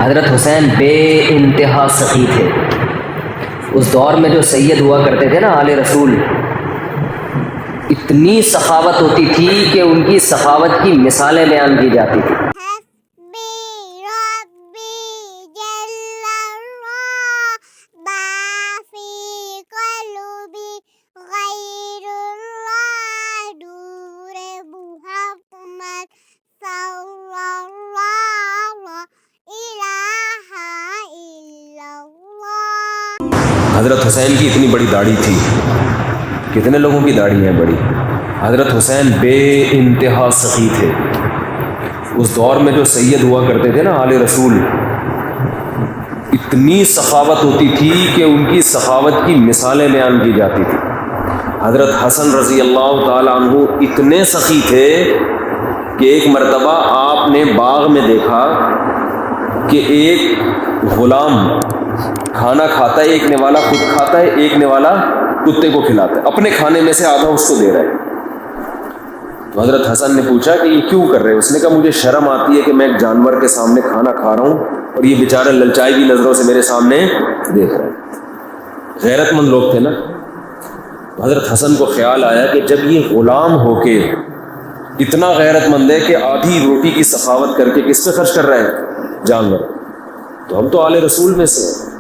حضرت حسین بے انتہا سخی تھے. اس دور میں جو سید ہوا کرتے تھے نا آل رسول، اتنی سخاوت ہوتی تھی کہ ان کی سخاوت کی مثالیں بیان کی جاتی تھی. حضرت حسین کی اتنی بڑی داڑھی تھی. کتنے لوگوں کی داڑھی ہیں بڑی؟ حضرت حسین بے انتہا سخی تھے. اس دور میں جو سید ہوا کرتے تھے نا آل رسول، اتنی سخاوت ہوتی تھی کہ ان کی سخاوت کی مثالیں بیان کی جاتی تھی. حضرت حسن رضی اللہ تعالیٰ عنہ اتنے سخی تھے کہ ایک مرتبہ آپ نے باغ میں دیکھا کہ ایک غلام کھانا کھاتا ہے، ایک نوالا خود کھاتا ہے، ایک نوالا کتے کو کھلاتا ہے، اپنے کھانے میں سے آدھا اس کو دے رہا ہے. تو حضرت حسن نے پوچھا کہ یہ کیوں کر رہے ہیں؟ اس نے کہا مجھے شرم آتی ہے کہ میں ایک جانور کے سامنے کھانا کھا رہا ہوں اور یہ بیچارہ للچائی کی نظروں سے میرے سامنے دیکھ رہا ہے. غیرت مند لوگ تھے نا. حضرت حسن کو خیال آیا کہ جب یہ غلام ہو کے اتنا غیرت مند ہے کہ آدھی روٹی کی سخاوت کر کے کس پہ خرچ کر رہا ہے؟ جانور. تو ہم تو آل رسول میں سے ہیں،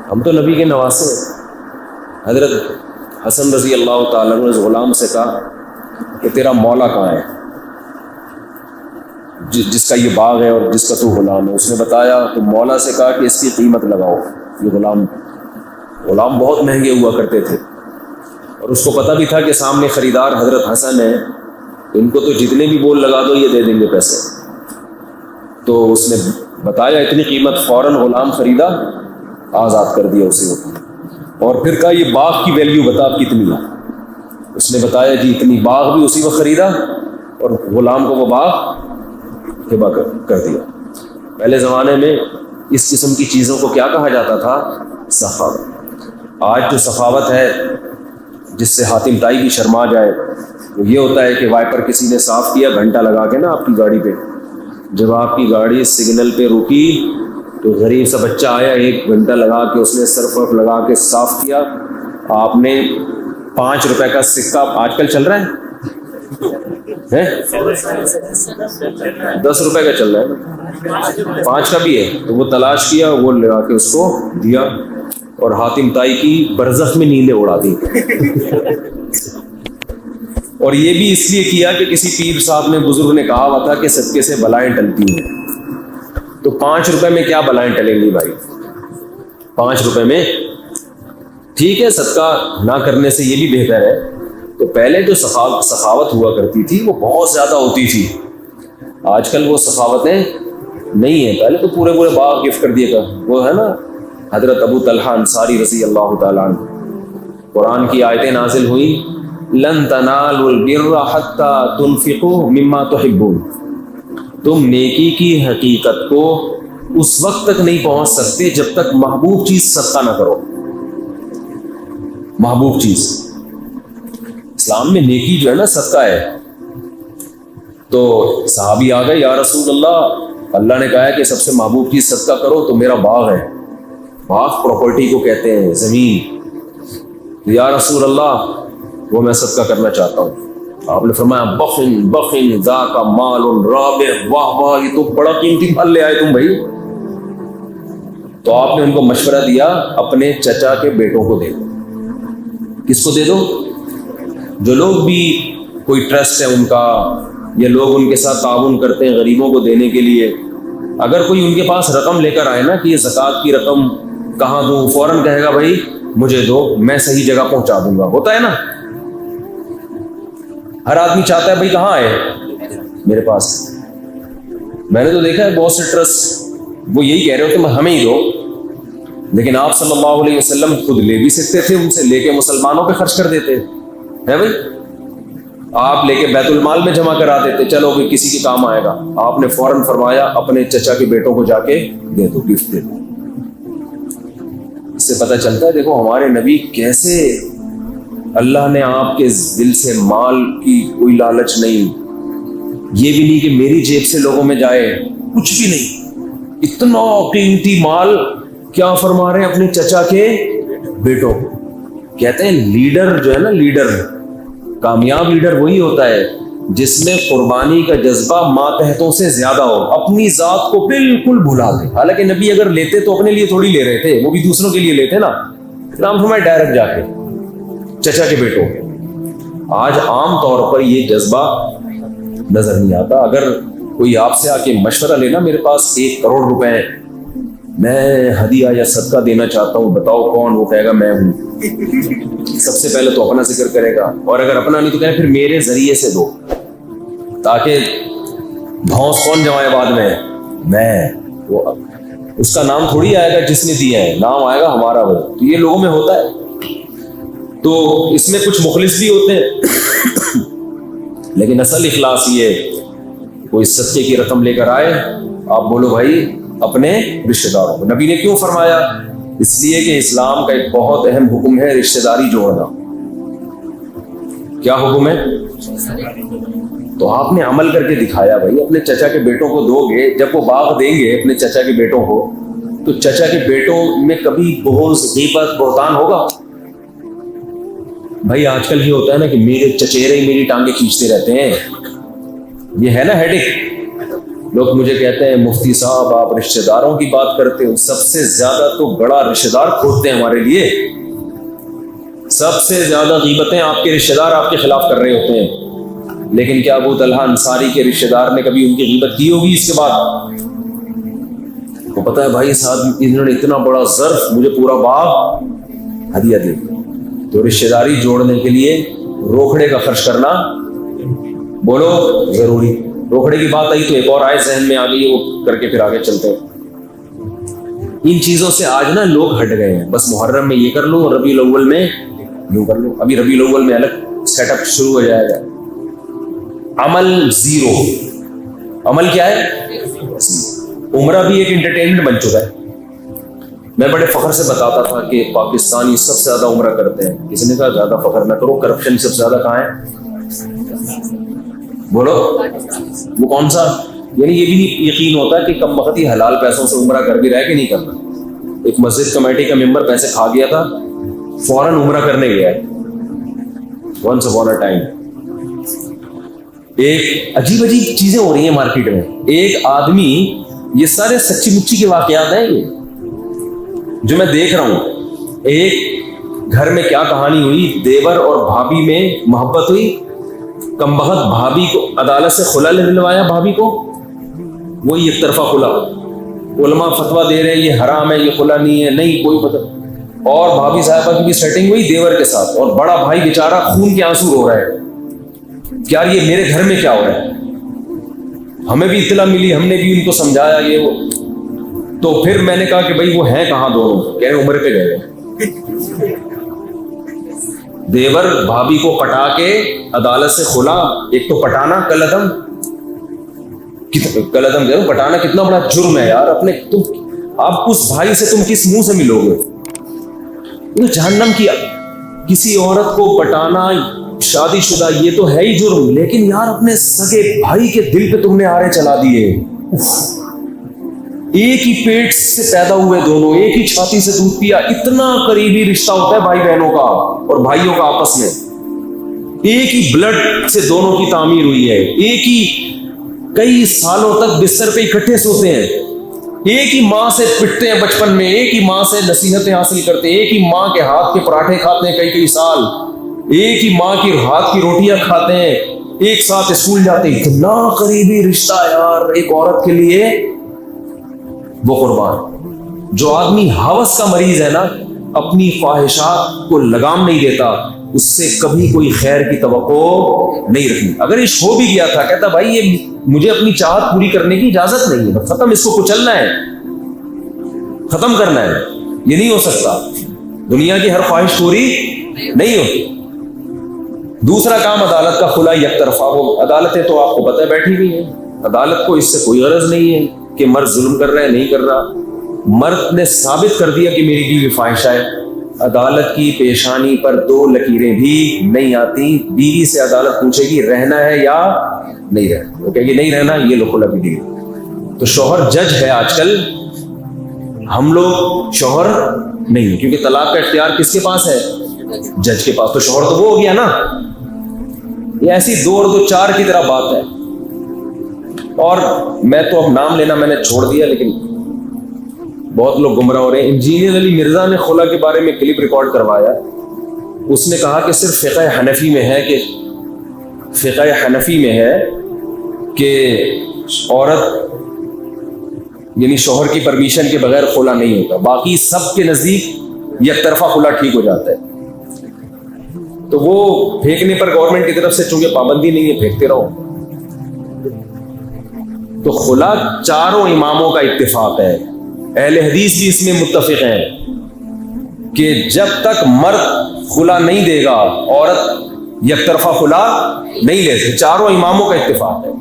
ہم تو نبی کے نواسے ہیں. حضرت حسن رضی اللہ تعالیٰ نے اس غلام سے کہا کہ تیرا مولا کہاں ہے، جس کا یہ باغ ہے اور جس کا تو غلام ہے؟ اس نے بتایا. تو مولا سے کہا کہ اس کی قیمت لگاؤ. یہ غلام بہت مہنگے ہوا کرتے تھے اور اس کو پتہ بھی تھا کہ سامنے خریدار حضرت حسن ہے، ان کو تو جتنے بھی بول لگا دو یہ دے دیں گے پیسے. تو اس نے بتایا اتنی قیمت. فوراً غلام خریدا، آزاد کر دیا اسی وقت. اور پھر کہا یہ باغ کی ویلیو بتا اب کتنی ہے؟ اس نے بتایا جی اتنی. باغ بھی اسی وقت خریدا اور غلام کو وہ باغ ہبہ کر دیا. پہلے زمانے میں اس قسم کی چیزوں کو کیا کہا جاتا تھا؟ سخاوت. آج جو سخاوت ہے جس سے حاتم تائی بھی شرما جائے وہ یہ ہوتا ہے کہ وائپر کسی نے صاف کیا گھنٹہ لگا کے نا آپ کی گاڑی پہ، جب آپ کی گاڑی سگنل پہ رکی تو غریب سا بچہ آیا، 1 گھنٹہ لگا کے اس نے سرف ورف لگا کے صاف کیا. آپ نے 5 روپے کا سکہ آج کل چل رہا ہے 10 روپے کا چل رہا ہے، 5 کا بھی ہے. تو وہ تلاش کیا، وہ لگا کے اس کو دیا اور حاتم تائی کی برزخ میں نیندیں اڑا دی. اور یہ بھی اس لیے کیا کہ کسی پیر صاحب نے بزرگ نے کہا ہوا تھا کہ صدقے سے بلائیں ٹلتی ہیں. تو 5 روپے میں کیا بلائیں ٹلیں گی بھائی؟ 5 روپے میں ٹھیک ہے، صدقہ نہ کرنے سے یہ بھی بہتر ہے. تو پہلے جو سخاوت ہوا کرتی تھی وہ بہت زیادہ ہوتی تھی. آج کل وہ سخاوتیں نہیں ہیں. پہلے تو پورے باغ گفٹ کر دیے گا. وہ ہے نا حضرت ابو طلحہ انصاری رضی اللہ تعالیٰ عنہ، قرآن کی آیتیں نازل ہوئیں لن تنالوا البر حتى تنفقوا مما تحبون. تم نیکی کی حقیقت کو اس وقت تک نہیں پہنچ سکتے جب تک محبوب چیز صدقہ نہ کرو. محبوب چیز اسلام میں نیکی جو ہے نا صدقہ ہے. تو صحابی آ گئے، یا رسول اللہ نے کہا ہے کہ سب سے محبوب چیز صدقہ کرو. تو میرا باغ ہے. باغ پراپرٹی کو کہتے ہیں، زمین. یا رسول اللہ وہ میں صدقہ کرنا چاہتا ہوں. آپ نے فرمایا بخن ذاک مال رابح. واہ واہ، یہ تو بڑا قیمتی مال لے آئے تم بھائی. تو آپ نے ان کو مشورہ دیا اپنے چچا کے بیٹوں کو دے دو. کس کو دے دو؟ جو لوگ بھی کوئی ٹرسٹ ہے ان کا، یا لوگ ان کے ساتھ تعاون کرتے ہیں غریبوں کو دینے کے لیے، اگر کوئی ان کے پاس رقم لے کر آئے نا کہ یہ زکوٰۃ کی رقم کہاں دوں، فوراً کہے گا بھائی مجھے دو، میں صحیح جگہ پہنچا دوں گا. ہوتا ہے نا، ہر آدمی چاہتا ہے بھائی کہاں آئے میرے پاس. میں نے تو دیکھا ہے بہت سے ٹرسٹ وہ یہی کہہ رہے ہوتے ہیں ہمیں ہی دو، لیکن آپ صلی اللہ علیہ وسلم خود لے بھی سکتے تھے، ان سے لے کے مسلمانوں پہ خرچ کر دیتے ہیں بھائی. آپ لے کے بیت المال میں جمع کرا دیتے، چلو بھی کسی کے کام آئے گا. آپ نے فوراً فرمایا اپنے چچا کے بیٹوں کو جا کے دے دو، گفٹ دے دو. اس سے پتہ چلتا ہے دیکھو ہمارے نبی کیسے، اللہ نے آپ کے دل سے مال کی کوئی لالچ نہیں، یہ بھی نہیں کہ میری جیب سے لوگوں میں جائے، کچھ بھی نہیں. اتنا اتنا قیمتی مال کیا فرما رہے ہیں اپنے چچا کے بیٹوں. کہتے ہیں لیڈر جو ہے نا، لیڈر کامیاب لیڈر وہی ہوتا ہے جس میں قربانی کا جذبہ ماتحتوں سے زیادہ ہو، اپنی ذات کو بالکل بھلا دے. حالانکہ نبی اگر لیتے تو اپنے لیے تھوڑی لے رہے تھے، وہ بھی دوسروں کے لیے لیتے نا. اسلام فرمائے ڈائریکٹ جا کے چچا کے بیٹوں. آج عام طور پر یہ جذبہ نظر نہیں آتا. اگر کوئی آپ سے آ کے مشورہ لینا، میرے پاس 1 کروڑ روپے ہیں، میں ہدیہ یا صدقہ دینا چاہتا ہوں، بتاؤ کون؟ وہ کہے گا میں ہوں. سب سے پہلے تو اپنا ذکر کرے گا، اور اگر اپنا نہیں تو کہے پھر میرے ذریعے سے دو، تاکہ بھونس کون جمائے بعد میں. وہ اس کا نام تھوڑی آئے گا جس نے دیا ہے، نام آئے گا ہمارا. وہ تو یہ لوگوں میں ہوتا ہے. تو اس میں کچھ مخلص بھی ہوتے ہیں لیکن اصل اخلاص یہ، کوئی صدقے کی رقم لے کر آئے، آپ بولو بھائی اپنے رشتہ داروں کو. نبی نے کیوں فرمایا؟ اس لیے کہ اسلام کا ایک بہت اہم حکم ہے رشتہ داری جوڑنا. کیا حکم ہے؟ تو آپ نے عمل کر کے دکھایا. بھائی اپنے چچا کے بیٹوں کو دو گے، جب وہ باغ دیں گے اپنے چچا کے بیٹوں کو، تو چچا کے بیٹوں میں کبھی بغض، غیبت، بہتان ہوگا؟ بھائی آج کل یہ ہوتا ہے نا کہ میرے چچیرے ہی میری ٹانگیں کھینچتے رہتے ہیں. یہ ہے نا ہیڈک. لوگ مجھے کہتے ہیں مفتی صاحب آپ رشتہ داروں کی بات کرتے ہو، سب سے زیادہ تو بڑا رشتہ دار کھوتے ہیں ہمارے لیے. سب سے زیادہ غیبتیں آپ کے رشتہ دار آپ کے خلاف کر رہے ہوتے ہیں. لیکن کیا ابو طلحہ انصاری کے رشتہ دار نے کبھی ان کی غیبت کی ہوگی اس کے بعد؟ وہ پتا ہے بھائی صاحب انہوں نے اتنا بڑا ظرف، مجھے پورا باغ ہدیہ دے. تو رشتہ داری جوڑنے کے لیے روکھڑے کا خرچ کرنا بولو ضروری. روکھڑے کی بات آئی تو ایک اور آئے ذہن میں آ گئی، وہ کر کے پھر آگے چلتے ہیں. ان چیزوں سے آج نا لوگ ہٹ گئے ہیں. بس محرم میں یہ کر لو، ربیع الاول میں یوں کر لو. ابھی ربیع الاول میں الگ سیٹ اپ شروع ہو جائے گا. عمل زیرو. عمل کیا ہے؟ عمرہ بھی ایک انٹرٹینمنٹ بن چکا ہے. میں بڑے فخر سے بتاتا تھا کہ پاکستانی سب سے زیادہ عمرہ کرتے ہیں. کسی نے کہا زیادہ فخر نہ کرو، کرپشن سب سے زیادہ کہاں ہے؟ بولو وہ کون سا؟ یعنی یہ بھی نہیں یقین ہوتا کہ کم وقتی حلال پیسوں سے عمرہ کر بھی رہے کہ نہیں کرنا. ایک مسجد کمیٹی کا ممبر پیسے کھا گیا تھا، فوراً عمرہ کرنے گیا ہے. Once upon a time. ایک عجیب عجیب چیزیں ہو رہی ہیں مارکیٹ میں. ایک آدمی، یہ سارے سچی مچی کے واقعات ہیں یہ جو میں دیکھ رہا ہوں. ایک گھر میں کیا کہانی ہوئی، دیور اور بھابھی میں محبت ہوئی. کم بخت بھابھی کو عدالت سے خلا دلوایا، بھابھی کو وہی ایک طرفہ خلا. علماء فتویٰ دے رہے ہیں یہ حرام ہے، یہ خلا نہیں ہے، نہیں کوئی پتہ. اور بھابھی صاحبہ کی بھی سیٹنگ ہوئی دیور کے ساتھ، اور بڑا بھائی بیچارہ خون کے آنسو رو رہا ہے کہ یار یہ میرے گھر میں کیا ہو رہا ہے. ہمیں بھی اطلاع ملی، ہم نے بھی ان کو سمجھایا یہ وہ. تو پھر میں نے کہا کہ بھائی وہ ہیں کہاں دونوں؟ کہہ رہے عمرے پہ گئے. دیور بھابھی کو پٹا کے عدالت سے خلا. ایک تو پٹانا کل عدم کہہ رہا پٹانا کتنا بڑا جرم ہے یار. اپنے تم آپ اس بھائی سے تم کس منہ سے ملو گے؟ جہنم کی کسی عورت کو پٹانا شادی شدہ یہ تو ہے ہی جرم، لیکن یار اپنے سگے بھائی کے دل پہ تم نے آرے چلا دیے. ایک ہی پیٹ سے پیدا ہوئے دونوں، ایک ہی چھاتی سے دودھ پیا. اتنا قریبی رشتہ ہوتا ہے بھائی بہنوں کا اور بھائیوں کا آپس میں. ایک ہی بلڈ سے دونوں کی تعمیر ہوئی ہے. ایک ہی کئی سالوں تک بستر پہ اکٹھے سوتے ہیں. ایک ہی ماں سے پٹتے ہیں بچپن میں، ایک ہی ماں سے نصیحتیں حاصل کرتے ہیں، ایک ہی ماں کے ہاتھ کے پراٹھے کھاتے ہیں کئی سال، ایک ہی ماں کی ہاتھ کی روٹیاں کھاتے ہیں، ایک ساتھ اسکول جاتے ہیں. اتنا قریبی رشتہ یار ایک عورت کے لیے وہ قربان. جو آدمی ہوس کا مریض ہے نا، اپنی خواہشات کو لگام نہیں دیتا، اس سے کبھی کوئی خیر کی توقع نہیں رکھنی. اگر عشق ہو بھی گیا تھا، کہتا بھائی یہ مجھے اپنی چاہت پوری کرنے کی اجازت نہیں ہے، ختم، اس کو کچلنا ہے، ختم کرنا ہے. یہ نہیں ہو سکتا. دنیا کی ہر خواہش پوری نہیں ہوتی. دوسرا کام عدالت کا خلا یک طرفہ. وہ عدالتیں تو آپ کو پتہ ہے بیٹھی ہوئی ہیں. عدالت کو اس سے کوئی غرض نہیں ہے کہ مرد ظلم کر رہا ہے نہیں کر رہا. مرد نے ثابت کر دیا کہ میری بیوی فاحشہ ہے. عدالت کی پیشانی پر 2 لکیریں بھی نہیں آتی. بیوی سے عدالت پوچھے گی رہنا ہے یا نہیں رہنا، وہ کہے گی نہیں رہنا، یہ لو خلا بھی دی. تو شوہر جج ہے آج کل ہم لوگ شوہر نہیں، کیونکہ طلاق کا اختیار کس کے پاس ہے؟ جج کے پاس. تو شوہر تو وہ ہو گیا نا. یہ ایسی 2 اور 2 4 کی طرح بات ہے. اور میں تو اب نام لینا میں نے چھوڑ دیا، لیکن بہت لوگ گمراہ ہو رہے ہیں. انجینئر علی مرزا نے خلا کے بارے میں کلپ ریکارڈ کروایا. اس نے کہا کہ صرف فقہ حنفی میں ہے کہ عورت یعنی شوہر کی پرمیشن کے بغیر خلا نہیں ہوتا، باقی سب کے نزدیک یک طرفہ خلا ٹھیک ہو جاتا ہے. تو وہ پھینکنے پر گورنمنٹ کی طرف سے چونکہ پابندی نہیں ہے، پھینکتے رہو. تو خلا 4 اماموں کا اتفاق ہے، اہل حدیث بھی اس میں متفق ہیں کہ جب تک مرد خلا نہیں دے گا عورت یک طرفہ خلا نہیں لے سکتی. 4 اماموں کا اتفاق ہے.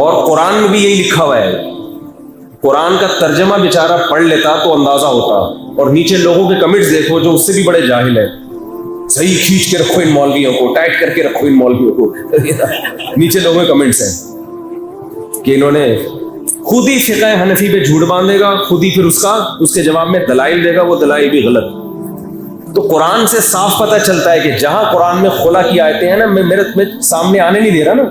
اور قرآن میں بھی یہی لکھا ہوا ہے. قرآن کا ترجمہ بیچارہ پڑھ لیتا تو اندازہ ہوتا. اور نیچے لوگوں کے کمنٹس دیکھو جو اس سے بھی بڑے جاہل ہیں. صحیح کھینچ کے رکھو ان مولویوں کو، ٹائٹ کر کے رکھو ان مولویوں کو. نیچے لوگوں کے کمنٹس ہیں کہ انہوں نے خود ہی فقہ حنفی پہ جھوٹ باندھے گا، خود ہی پھر اس کے جواب میں دلائل دے گا، وہ دلائل بھی غلط. تو قرآن سے صاف پتہ چلتا ہے کہ جہاں قرآن میں خلا کی آیتیں ہیں نا، میں سامنے آنے نہیں دے رہا نا،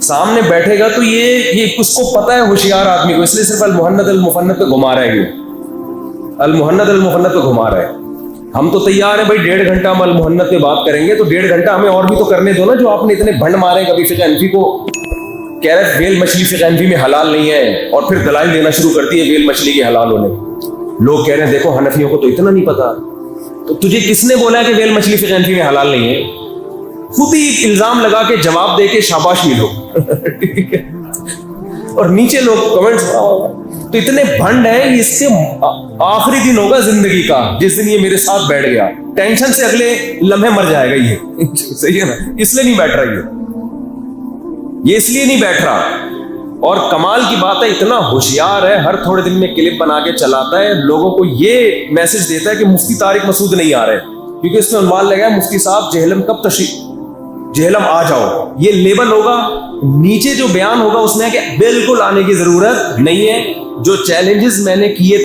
سامنے بیٹھے گا تو یہ اس کو پتہ ہے ہوشیار آدمی کو، اس لیے صرف المحنت المفنت پہ گھما رہا ہے. المحنت المفنت پہ گھما رہا ہے. ہم تو تیار ہیں بھائی 1.5 گھنٹہ ہم المحنت پہ بات کریں گے، تو 1.5 گھنٹہ ہمیں اور بھی تو کرنے دو نا. جو آپ نے اتنے بھنڈ مارے کبھی فقہ حنفی کو کہہ رہے ویل مچھلی فقہ حنفی میں حلال نہیں ہے، اور پھر دلائل دینا شروع کرتی ہے ویل مچھلی کے حلال ہونے. لوگ کہہ رہے ہیں دیکھو حنفیوں کو تو اتنا نہیں پتا. تو تجھے کس نے بولا ہے کہ ویل مچھلی فقہ حنفی میں حلال نہیں ہے؟ خود ہی الزام لگا کے جواب دے کے شاباش ملو. اور نیچے لوگ کمنٹس تو اتنے بھنڈ ہیں، اس کے آخری دن ہوگا زندگی کا جس دن یہ میرے ساتھ بیٹھ گیا. ٹینشن سے اگلے لمحے مر جائے گا. یہ صحیح ہے نا، اس لیے نہیں بیٹھ رہا. یہ اس لیے نہیں بیٹھ رہا. اور کمال کی بات ہے اتنا ہوشیار ہے، ہر تھوڑے دن میں کلپ بنا کے چلاتا ہے، لوگوں کو یہ میسج دیتا ہے کہ مفتی طارق مسعود نہیں آ رہے، کیونکہ اس میں عنوان لگا ہے مفتی صاحب جہلم کب تشریف، جہلم آ جاؤ. یہ لیبل ہوگا، نیچے جو بیان ہوگا اس میں کہ بالکل آنے کی ضرورت نہیں ہے. جو چیلنجز میں نے کیے